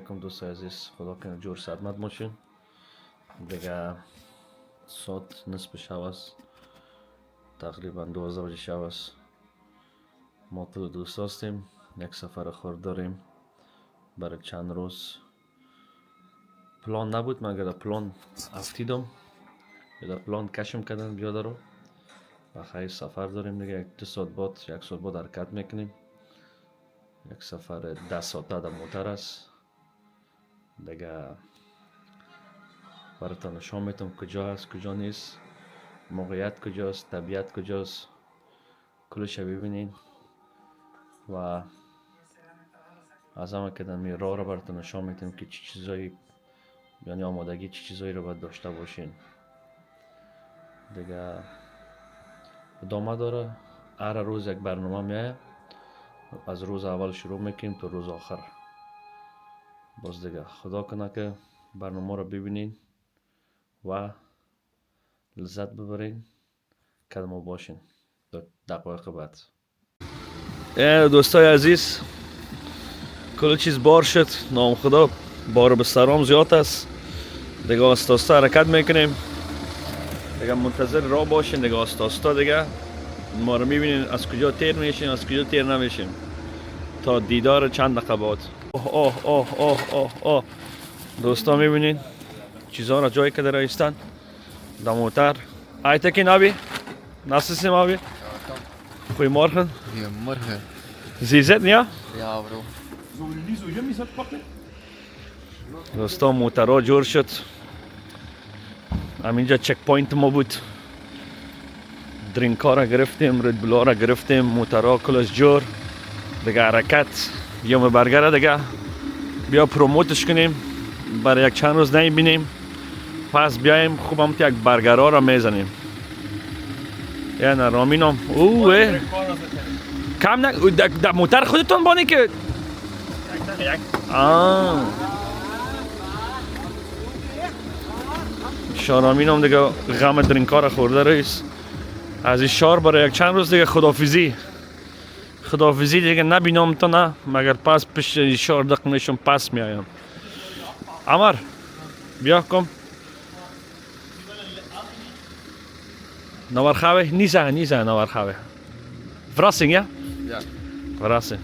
علیکم دوستای عزیز، خدا کنه جور سلامت باشین. دیگه ساعت نصف شب است، تقریبا 12 بجه شب است. ما تو دوست هستیم، یک سفر خورد داریم برای چند روز. پلان نبود مگر پلان افتیدم یا پلان کشم کردن بیاده رو و خیلی سفر داریم دیگه. یک ساعت بعد حرکت میکنیم. یک سفر 10 ساعته در موتر است دیگه. براتون نشان میتم کجا است کجا نیست، موقعیت کجاست، طبیعت کجاست، کلش ببینین و از همه که می راه را براتون نشان میتیم که چی چیزایی، یعنی آمادگی چی چیزایی رو باید داشته باشین دیگه. ادامه داره، هر روز یک برنامه میایه، از روز اول شروع میکنیم تا روز آخر. باز دیگه خدا کنه که برنامه رو ببینین و لذت ببرین. کدام باشین تا دقایق بعد. دوستای عزیز، کل چیز بار شد، نام خدا بار به سرام زیاد است دیگه. آستا حرکت میکنیم دیگه، منتظر راه باشین دیگه. آستا دیگه ما رو میبینین از کجا تیر میشین از کجا تیر نمیشین تا دیدار چند دقیقه بعد. اوه دوستا میبینین چیزا را جایی که در ایستن در موتر. Aytekin abi, nasılsın abi? Goedemorgen. Goedemorgen. Sie zitten ja? Ja, bro. دوستا موترها جور شد. همینجا چک پوینت ما بود. درینک ها را گرفتیم، رد بل ها را گرفتیم، موترها کلش جور دیگه. حرکت یوم برگره دیگه، بیا پروموتش کنیم برای یک چند روز نمیبینیم، پس بیایم خوب هم یک برگرها را میزنیم. یعنی رامینم اوه کم در موتر خودتون بانی که شارامینم دیگه غم درینکا را خورده رئیس. از این شار برای یک چند روز دیگه خداحافظی دیگه نبینم تو نه، مگر پس پیش شار دقنشم پس میایم. عمر بیا کم Navarchave, niet zijn Navarchave. Verrassing, ja? Ja, Verrassing.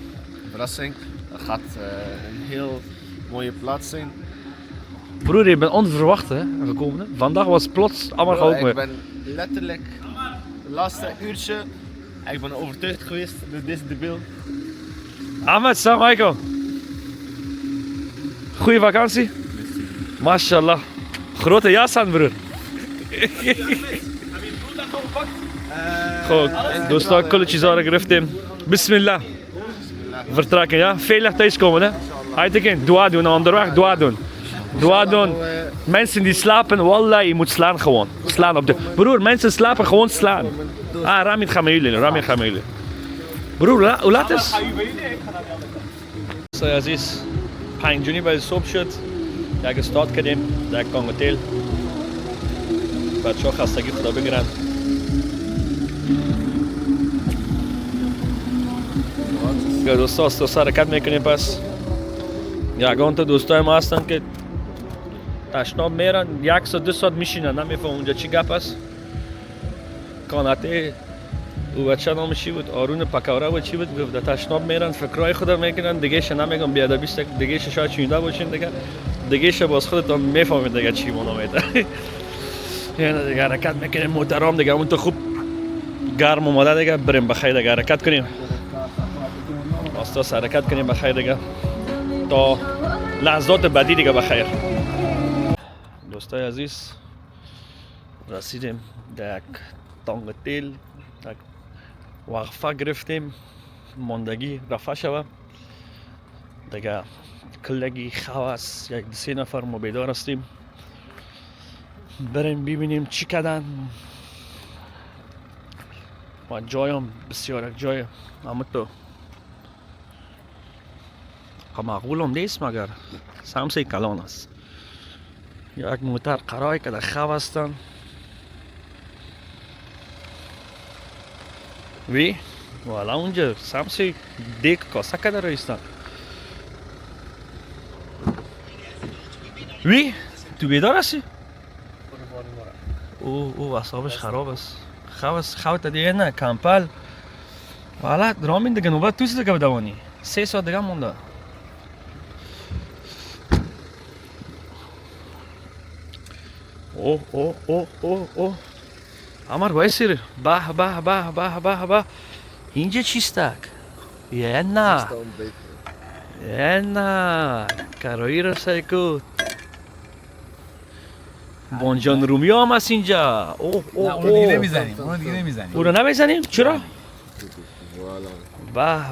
verrassing. Dat gaat een heel mooie plaats zijn. Broer, je bent onverwacht hè, gekomen. Hè? Vandaag was plots allemaal Bro, ook mee. ik ben letterlijk het laatste uurtje. Ik ben overtuigd geweest door deze debiel. Ahmed, salam alaikum. Goeie vakantie? Mashallah. Grote jas aan, broer. Goed, دوستا کل چیزا رو گرفتیم. بسم الله. Vertrekken, ja? Veilig thuiskomen, hè? Aytekin, dua doen onderweg, dua doen. Dua doen. Mensen die slapen, wallah, je moet slaan gewoon. Slaan op de... Broer, mensen slapen, gewoon slaan. Ramin, ga met jullie. Broer, hoe laat is? So, عزیز 5 جونی باید صبح شد. یک استاد کردیم در یک کانگوتیل. بچه ها خستگی خدا بگیرن. یا دوستا حرکت میکنیم. پس یگان تا دوستای ما هستن که تشناب میرن 1 ساعت 2 ساعت میشینن، نمیفهم اونجا چی گپ است. کاناته او بچه نامش چی بود، آرون پکاوره بود چی بود، گفت تشناب میرن فکرای خودم میکنن دیگه. ش نمیگم بیادبی است دیگه، شاید شنیده باشین دیگه ش باز خودتون میفهمید دیگه چی مونو میده. یعنی دیگه حرکت میکنیم محترم دیگه. اون تو خوب گرم اومده دیگه، بریم بخیر دیگه حرکت کنیم. واسه حرکت کنیم بخیر دیگه تا لحظات بعدی دیگه بخیر. دوستای عزیز، رسیدیم در یک تانگتیل، یک وقفه گرفتیم، ماندگی رفع شوه دیگه. کلگی خواست یک 3 نفر ما بیدار هستیم، بریم ببینیم چی کردن. و جایم بسیار یک جای اما تو معقول هم نیست، مگر سمسه کلان است. یک موتر قرای که در خواب هستن وی والا اونجا سمسه دیک کاسه که در ایستن. وی؟ تو بیدار هستی؟ او اعصابش خراب است. خواه دیگه نه کمپل. والا رامین دیگه نوبت توست دیگه بدوانی. 3 ساعت دیگه مونده. اوه عمر وایسیر. به اینجا چیستک؟ یه نه کرایی رسای کود. بانجان رومی هم هست اینجا. اونو دیگه نمیزنیم. اونو نمیزنیم؟ چرا؟ به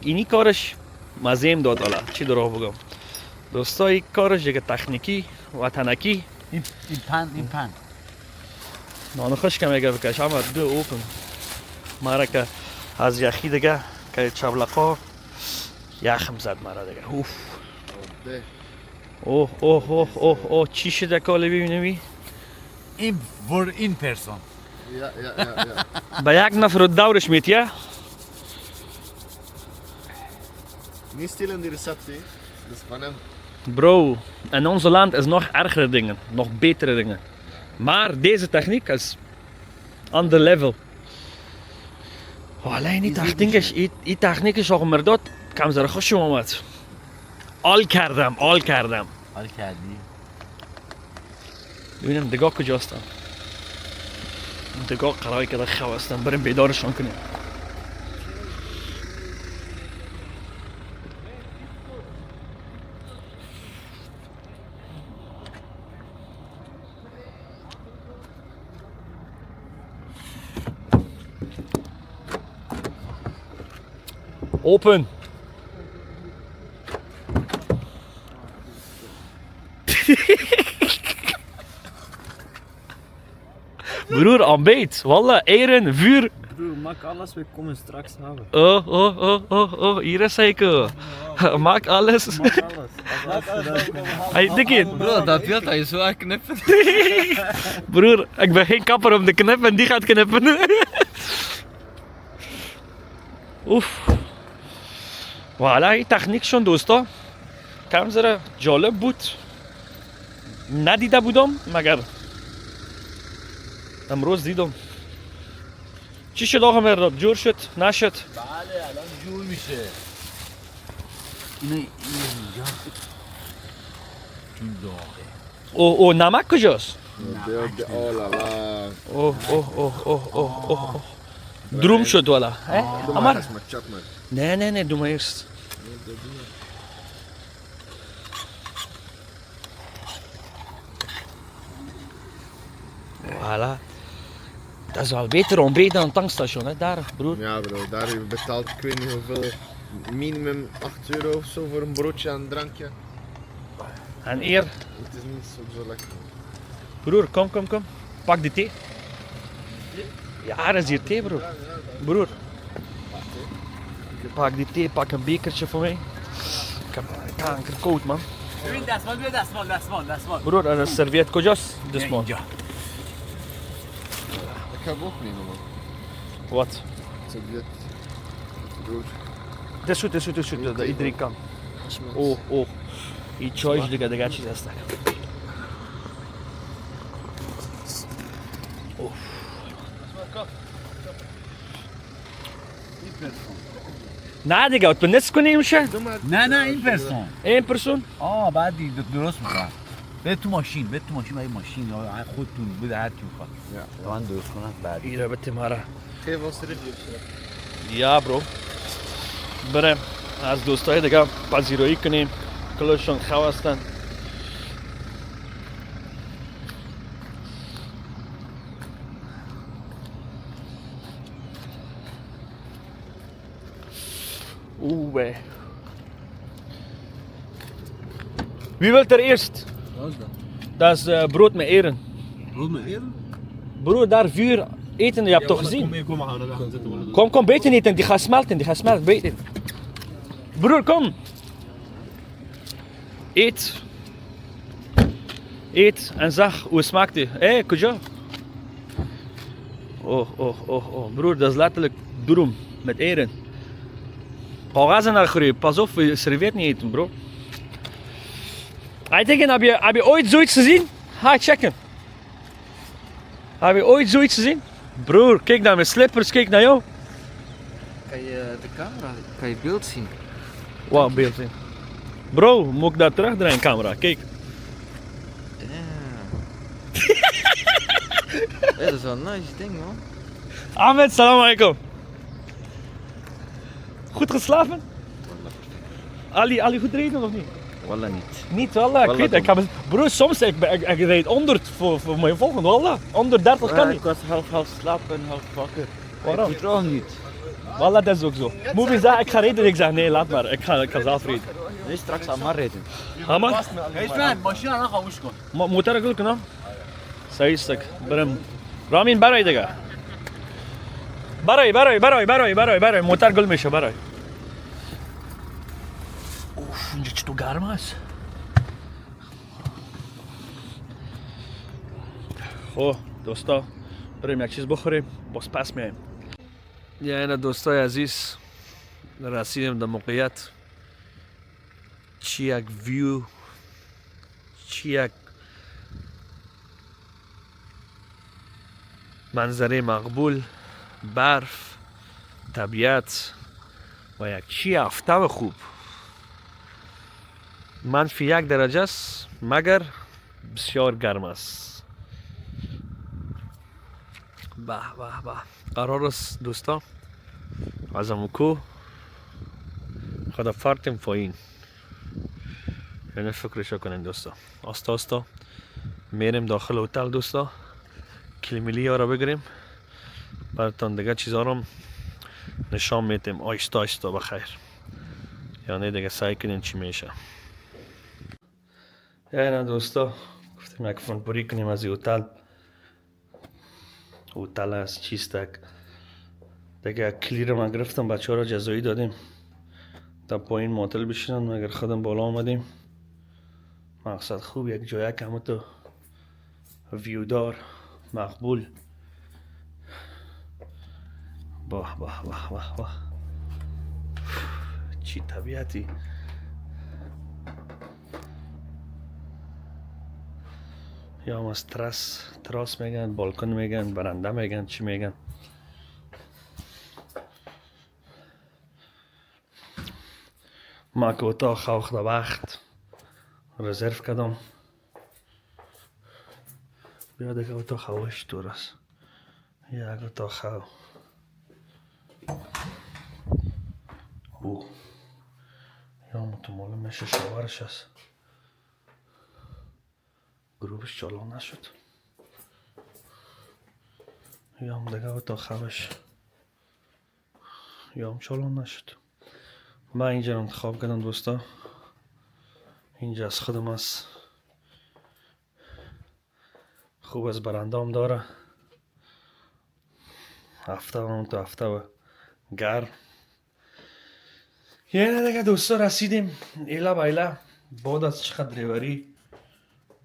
اینی کارش مزیم داد. حالا چی دروغ بگم دوستای کارش دیگه تکنیکی وطنکی. این پن نانو خشکم اگر بکش عمر دو اوپن مرا که از یخی دیگه که چبلقا یخم زد مرا دیگه. اوه چی شده کاله ببینمی؟ این ور این پرسون به یک نفر دورش میتیه؟ Niet stil in die receptie. Dat is van hem. Bro, in ons land is nog ergere dingen, nog betere dingen. Maar deze techniek is ander level. Alleen die techniek is ook maar dat kan ze er goed zo met. Al kردم. حال کردی ببینم دگاه کجاستن. دگاه قراره که خواستن بریم بیدارشان کنیم. Open. Broer, ontbijt. Wallah, eieren, vuur. Broer, maak alles, we komen straks halen. Oh, hier is zeker. Maak alles. Maak alles. Hey, dikkie. Bro, dat wilt hij zo knippen. Broer, ik ben geen kapper om te knippen en die gaat knippen. Oef. والا این تکنیکشون دوستا کم ذره جالب بود. ندیده بودم مگر امروز دیدم. چی شد آقا مرداد؟ جور شد؟ نشد؟ بله الان جور میشه. اینه چون داغه. اوه نمک کجاست؟ Oh la la. اوه دروم شد والا. Doe maar Amar. eens met chat man. Nee, doe maar eerst. Voilà. Dat is wel beter ontbijt dan een tankstation, hè, daar, broer. Ja bro, daar heb je betaald ik weet niet hoeveel. Minimum 8 euro of zo voor een broodje en een drankje. En hier, Het is niet zo lekker. broer, kom. Pak die thee. Ja, er is hier thee, broer. Broer. Pak die thee, pak een bekertje voor mij. Ik heb kankerkoud, man. ببین دستمال Broer, en een serviet kojos? Dus man. اینجا Ik ga hem opnemen man. Wat? Zo dit. Broer. Het is goed, dat iedereen kan. Oh. Die choice, die gaat je zetten. نه دیگه اتوبیس کنیم شه. نه این پرسون این پرسون. بعد درست میکنم. به تو ماشین برای ماشین یا خودتون بده هر کی میخواد. Ja. من درست کنم بعد. Hier hebben we Timara. Geef ons reviews. Ja bro. بریم از دوستای دیگه پذیرایی کنیم. کلشون خواستن. Oeh. Wie wil er eerst? Wat is dat? Dat is brood met eieren. Brood met eieren? Broer, daar vuur eten, je hebt toch gezien? Kom, we gaan er gaan zitten. Kom, beter eten, die gaat smelten, beter. Broer, kom. Eet en zeg, hoe smaakt die? Hé, kuja. Oh, broer, dat is letterlijk durum met eieren. Kaas naar groeien, pas op, je serveert niet eten, bro. I denk, heb je ooit zoiets gezien? Ga checken. Heb je ooit zoiets gezien? Broer, kijk naar mijn slippers, kijk naar jou. Kan je de camera, kan je beeld zien? Wat beeld zien? Bro, moet ik daar terugdraaien camera? Kijk. Ja, dat is wel een nice ding man. Ahmed, salam alaikum. Goed geslapen? Ali goed reden of niet? Wallah niet. Niet, wallah. Ik weet het. Broer, soms ik rijd 100 voor mijn volgende, wallah. 130 kan niet. Ik was half slapen en half wakker. Waarom? Ik vertrouw hem niet. Wallah, dat is ook zo. Moet je zeggen, ik ga rijden? Ik zeg nee, laat maar. Ik ga zelf rijden. Nee, straks aan maar rijden. Ga maar. Hey Sven, machine aan gaan uskon. Moet er ook na? Sahih stak. Baram. Ramin baray dega. Baray. Motor gul میشه baray. اوف اینجا چطور گرم است. خب دوستا بریم یک چیز بخوریم باز پس میایم. یعنی دوستای عزیز رسیدیم در موقعیت. چی یک ویو، چی یک منظره مقبول، برف، طبیعت و یک چی هفته خوب. منفی 1 درجه است مگر بسیار گرم است. به قرار است دوستا از اموکو خدا فرتیم پایین. یعنی فکرشو کنین دوستا. آستا میریم داخل هتل دوستا. کلیمیلی ها را بگیریم براتون دیگه چیزا رو نشان میتیم آیستا بخیر. یعنی دیگه سعی کنین چی میشه. یعنی دوستا گفتیم یک فون پوری کنیم از این هتل است چیستک. دیگه کلی رو من گرفتم بچه ها را جزایی دادیم تا پایین موتل بشینن مگر خودم بالا آمدیم. مقصد خوب یک جایی که همه تو ویودار مقبول. باه چی طبیعتی. یا هم از تراس میگن، بالکن میگن، برنده میگن، چی میگن. ما که اتاق خواه ده وقت رزرو کردم. بیا دیگه اتاق خوش دور است. یک اتاق خو. یا متماله میشه شوارش است. گروبش چالان نشد. یا هم دیگه اتاق خوش. یا هم چالان نشد. من اینجا رو انتخاب کردم دوستا. اینجا از خودم است. خوب از برنده هم داره. هفته هم تو هفته و گرم. یعنی دیگه دوستا رسیدیم ایلا بایلا. بعد از چقدر دریوری،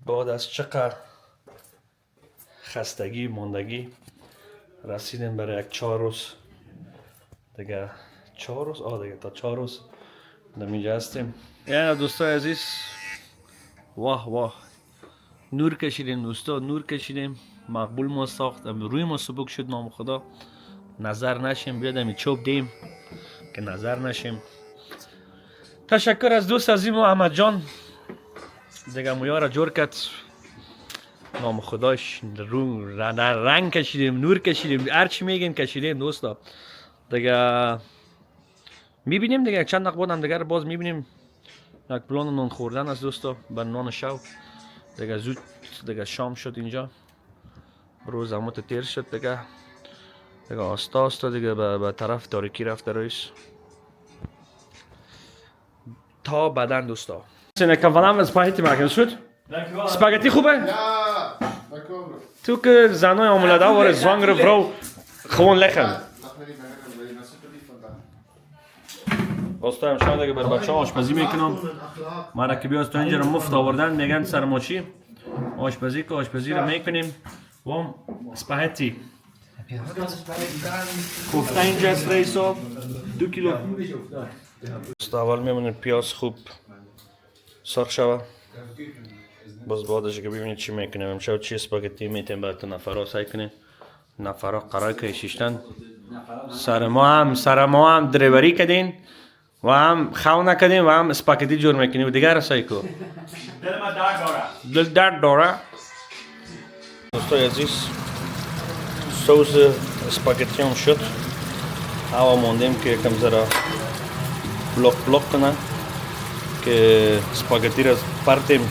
بعد از چقدر خستگی ماندگی رسیدیم برای یک 4 روز دیگه. 4 روز؟ دیگه تا 4 روز در اینجا هستیم. یعنی دوستای عزیز واه نور کشیدیم دوستا، نور کشیدیم. مقبول ما ساخت، روی ما سبک شد نام خدا. نظر نشیم بیادم چوب دیم که نظر نشیم. تشکر از دوست عزیز ما احمد جان دیگه مویا را جور کرد. نام خداش رنگ کشیدیم، نور کشیدیم، هرچی میگین کشیدیم دوستا. دیگه میبینیم دیگه چند دقیقه بعد هم دیگه باز میبینیم. یک پلان نان خوردن از دوستا بر نان شب. دیگه زود دیگه شام شد اینجا. روز هموت تیر شد دیگه. آستا دیگه به طرف تاریکی رفته رئیس. تا بدن دوستا. Ik kan vanavond spaghetti maken, is goed? Dankjewel. Spaghetti goed hè? Ja, dat komt bro. Toen kunnen ze nou om daar waar een zwangere vrouw gewoon leggen. Laat me niet meer je bent super lief vandaag. دوستا امشب دیگه بر بچه‌ها آشپزی میکنم. مرا که بیاد تو اینجا رو مفت آوردن میگن سرماچی. آشپزی رو میکنیم. وام اسپاگتی. کوفته اینجا است رئیسا 2 کیلو. اول میمونه پیاز خوب سرخ شوه باز بعدش که ببینید چی میکنیم. امشب چی اسپاگتی میتیم براتون نفرا سعی کنیم. نفرا قرار که شیشتن سر ما هم دریوری کردین و هم خونه کردین و هم اسپاگتی جور میکنیم و دیگر سعی کو. دل درد داره. دوستای عزیز سوز اسپاگتی هم شد. هوا موندیم که یکم ذره بلوک کنه که اسپاگتی را پرتیم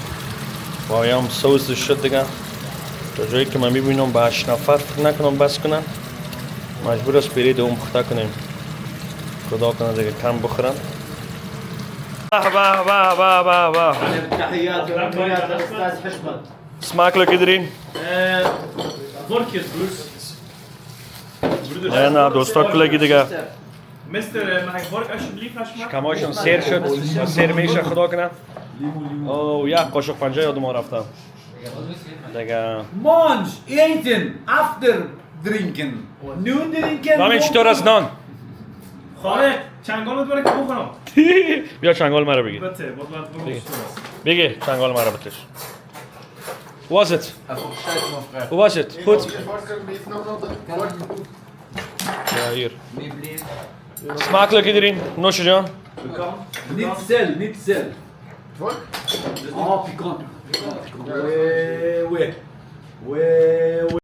و هم سوز شد دیگه. تا جایی که من میبینم به 8 نفر فکر نکنم بس کنن. مجبور است پیری دوم پخته کنیم. خدا کنه دیگه کم بخورن. واه تحيات استاذ حشمت. Smakelijk iedereen. Vorkjes, broers. Ja, nou, door stokkelijk iedereen. Mister, mag ik vork alsjeblieft, alsjeblieft? Kamoshon zeer shot, zeer meesje gedaan. Oh ja, koshok panja yadum rafta. دیگه Mange eten after drinken. Nu drinken. نام چطور است نان؟ خاله، چنگال بره که بخورم. بیا چنگال مرا بگیر. بته، بود بگی چنگال مرا بتش. Hoe was het? Hoe was het? Goed? Ja, hier. Smakelijk iedereen. Nosje John. Niet zelf, niet zelf. Vork? Ah, pikant. Wee, wee. Wee, wee.